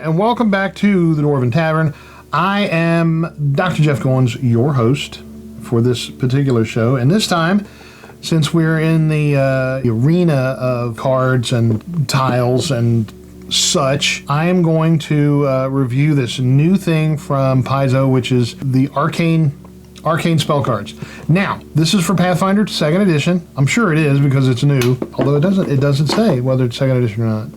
and welcome back to the Dwarven Tavern. I am Dr. Jeff Goins, your host for this particular show, and this time, since we're in the arena of cards and tiles and such, I am going to review this new thing from Paizo, which is the Arcane spell cards. Now, this is for Pathfinder 2nd edition. I'm sure it is because it's new, although it doesn't say whether it's 2nd edition or not.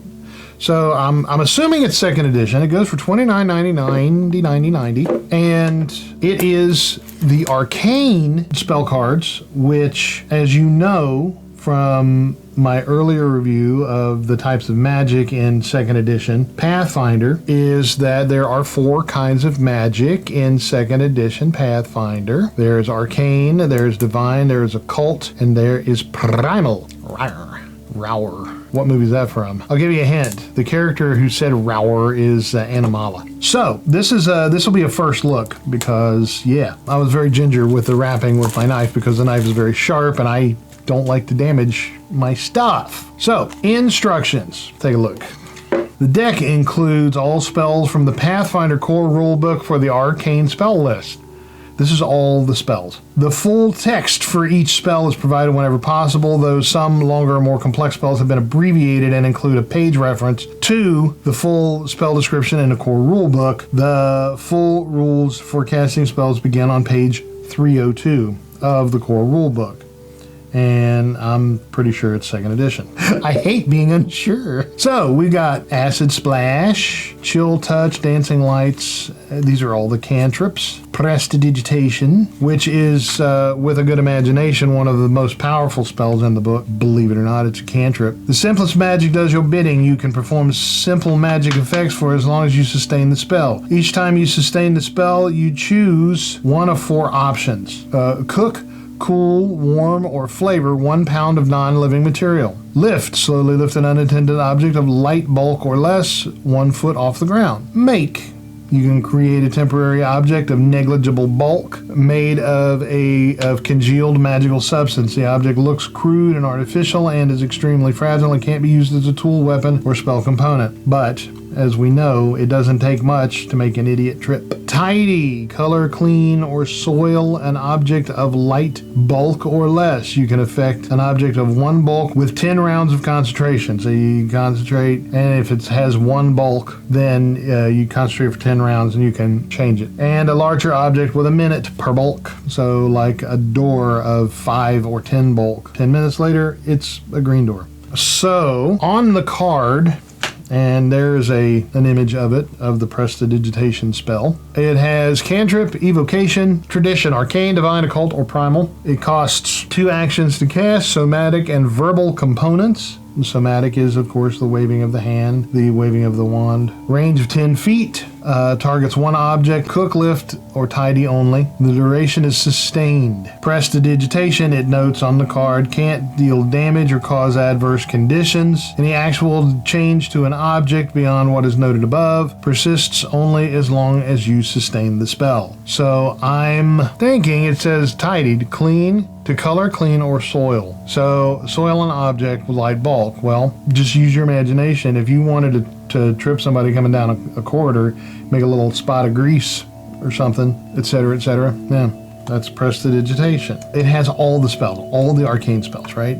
So I'm assuming it's 2nd edition. It goes for $29.90, and it is the Arcane spell cards, which, as you know from my earlier review of the types of magic in 2nd edition Pathfinder, is that there are 4 kinds of magic in 2nd edition Pathfinder. There's Arcane, there's Divine, there's Occult, and there is Primal. Rower. What movie is that from? I'll give you a hint. The character who said Rower is Animala. So this will be a first look because, yeah, I was very ginger with the wrapping with my knife because the knife is very sharp and I don't like to damage my stuff. So, instructions. Take a look. The deck includes all spells from the Pathfinder core rulebook for the Arcane spell list. This is all the spells. The full text for each spell is provided whenever possible, though some longer or more complex spells have been abbreviated and include a page reference to the full spell description in the core rulebook. The full rules for casting spells begin on page 302 of the core rulebook. And I'm pretty sure it's 2nd edition. I hate being unsure. So we got Acid Splash, Chill Touch, Dancing Lights. These are all the cantrips. Prestidigitation, which is, with a good imagination, one of the most powerful spells in the book. Believe it or not, it's a cantrip. The simplest magic does your bidding. You can perform simple magic effects for as long as you sustain the spell. Each time you sustain the spell, you choose one of 4 options. Cook, cool, warm, or flavor 1 pound of non-living material. Lift, slowly lift an unattended object of light bulk or less 1 foot off the ground. Make, you can create a temporary object of negligible bulk made of congealed magical substance. The object looks crude and artificial and is extremely fragile and can't be used as a tool, weapon, or spell component. But, as we know, it doesn't take much to make an idiot trip. Tidy, color clean, or soil an object of light bulk or less. You can affect an object of 1 bulk with 10 rounds of concentration. So you concentrate, and if it has 1 bulk, then you concentrate for 10 rounds and you can change it. And a larger object with a minute per bulk. So like a door of 5 or 10 bulk. 10 minutes later, it's a green door. So on the card, and there's an image of it, of the Prestidigitation spell. It has Cantrip, Evocation, Tradition, Arcane, Divine, Occult, or Primal. It costs 2 actions to cast, Somatic and Verbal components. And somatic is, of course, the waving of the hand, the waving of the wand. Range of 10 feet. Targets 1 object, cook, lift, or tidy only. The duration is sustained. Prestidigitation, it notes on the card, can't deal damage or cause adverse conditions. Any actual change to an object beyond what is noted above persists only as long as you sustain the spell. So I'm thinking it says tidied, clean, to color, clean, or soil. So soil an object with light bulk. Well, just use your imagination. If you wanted to trip somebody coming down a corridor, make a little spot of grease or something, etc., etc. Yeah, that's Prestidigitation. It has all the spells, all the arcane spells, right?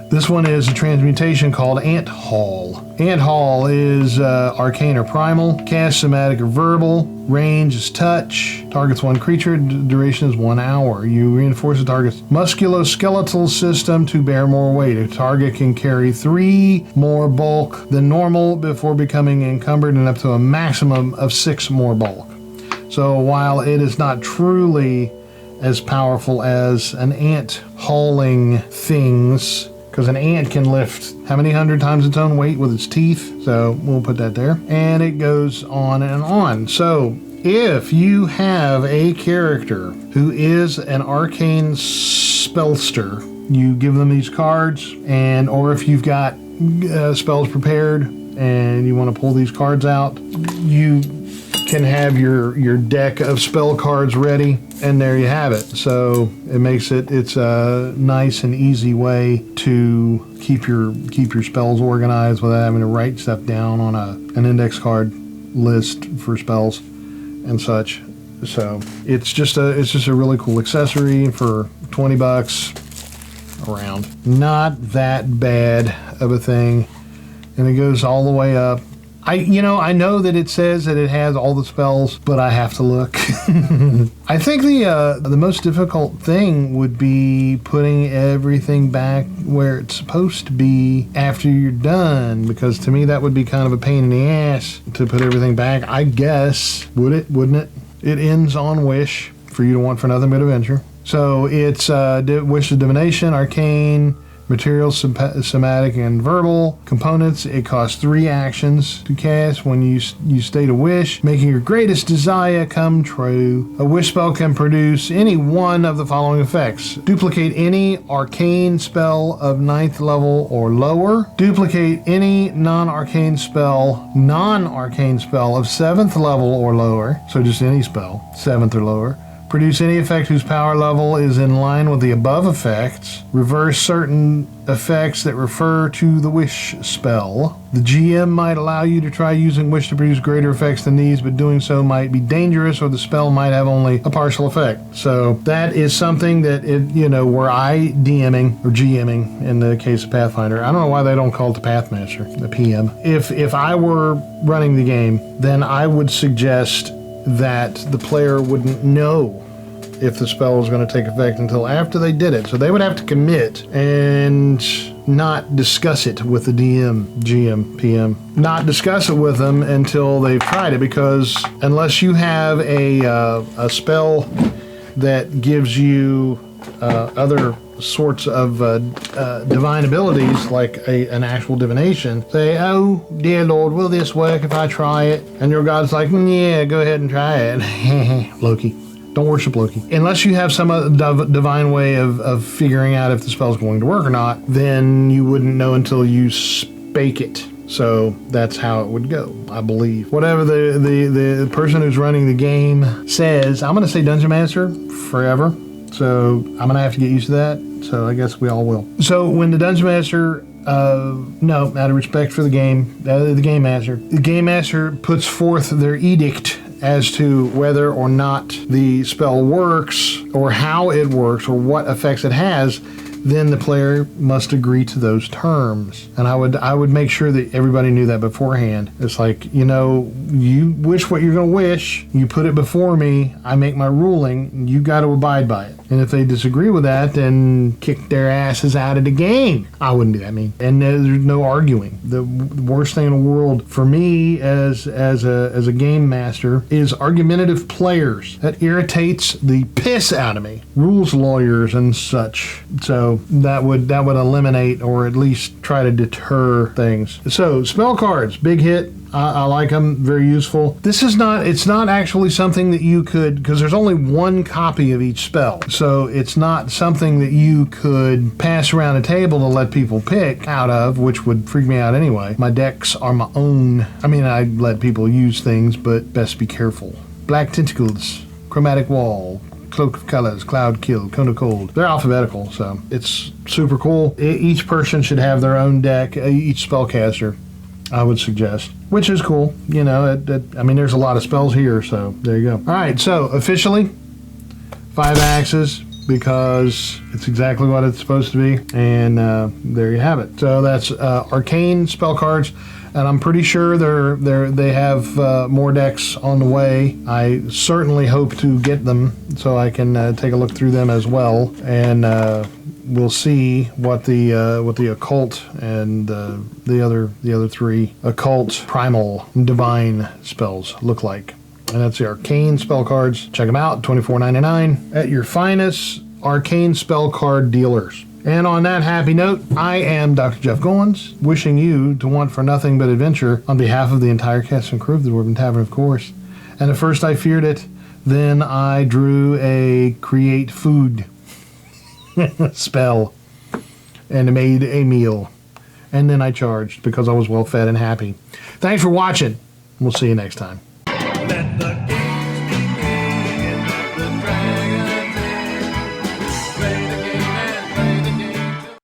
This one is a transmutation called Ant Hall. Ant Hall is arcane or primal, cast somatic or verbal, range is touch, targets 1 creature, duration is 1 hour. You reinforce the target's musculoskeletal system to bear more weight. A target can carry 3 more bulk than normal before becoming encumbered and up to a maximum of 6 more bulk. So while it is not truly as powerful as an ant hauling things, because an ant can lift how many 100 times its own weight with its teeth? So we'll put that there. And it goes on and on. So if you have a character who is an arcane spellster, you give them these cards, or if you've got spells prepared and you want to pull these cards out, you can have your deck of spell cards ready, and there you have it. So it makes it's a nice and easy way to keep your spells organized without having to write stuff down on an index card. list for spells and such. So it's just a really cool accessory for $20 around. Not that bad of a thing, and it goes all the way up. I know that it says that it has all the spells, but I have to look. I think the most difficult thing would be putting everything back where it's supposed to be after you're done, because to me that would be kind of a pain in the ass to put everything back. I guess, wouldn't it? It ends on Wish, for you to want for nothing but adventure. So it's Wish of Divination, Arcane, Materials, Somatic, and Verbal. Components, it costs 3 actions to cast when you state a wish, making your greatest desire come true. A wish spell can produce any one of the following effects. Duplicate any arcane spell of 9th level or lower. Duplicate any non-arcane spell of 7th level or lower. So just any spell, 7th or lower. Produce any effect whose power level is in line with the above effects. Reverse certain effects that refer to the wish spell. The GM might allow you to try using wish to produce greater effects than these, but doing so might be dangerous, or the spell might have only a partial effect. So that is something that, were I DMing or GMing in the case of Pathfinder, I don't know why they don't call it the Pathmaster, the PM. If I were running the game, then I would suggest that the player wouldn't know if the spell was going to take effect until after they did it. So they would have to commit and not discuss it with the DM, GM, PM. Not discuss it with them until they've tried it, because unless you have a spell that gives you other sorts of divine abilities, like an actual divination, say, oh dear Lord, will this work if I try it? And your god's like, yeah, go ahead and try it. Loki. Don't worship Loki. Unless you have some divine way of figuring out if the spell's going to work or not, then you wouldn't know until you spake it. So that's how it would go, I believe. Whatever the person who's running the game says, I'm going to say Dungeon Master forever. So I'm going to have to get used to that. So I guess we all will. So when the Dungeon Master, no, out of respect for the Game Master puts forth their edict as to whether or not the spell works, or how it works, or what effects it has, then the player must agree to those terms. And I would make sure that everybody knew that beforehand. It's like, you wish what you're going to wish, you put it before me, I make my ruling, you got to abide by it. And if they disagree with that, then kick their asses out of the game. I wouldn't do that, and there's no arguing. The worst thing in the world for me as a game master is argumentative players. That irritates the piss out of me. Rules lawyers and such. So that would eliminate, or at least try to deter things. So spell cards, big hit. I like them, very useful. It's not actually something that you could, because there's only one copy of each spell. So it's not something that you could pass around a table to let people pick out of, which would freak me out anyway. My decks are my own. I let people use things, but best be careful. Black Tentacles, Chromatic Wall, Cloak of Colors, Cloud Kill, Cone of Cold. They're alphabetical, so it's super cool. Each person should have their own deck, each spellcaster, I would suggest, which is cool. There's a lot of spells here, so there you go. All right, so officially 5 axes, because it's exactly what it's supposed to be, and there you have it. So that's Arcane spell cards, and I'm pretty sure they have more decks on the way. I certainly hope to get them so I can take a look through them as well, and we'll see what the occult and the other 3 occult, primal, divine spells look like. And that's the Arcane spell cards. Check them out, $24.99 at your finest Arcane spell card dealers. And on that happy note, I am Dr. Jeff Goins, wishing you to want for nothing but adventure on behalf of the entire cast and crew of the Dwarven Tavern, of course. And at first I feared it, then I drew a create food spell and made a meal. And then I charged, because I was well fed and happy. Thanks for watching. We'll see you next time.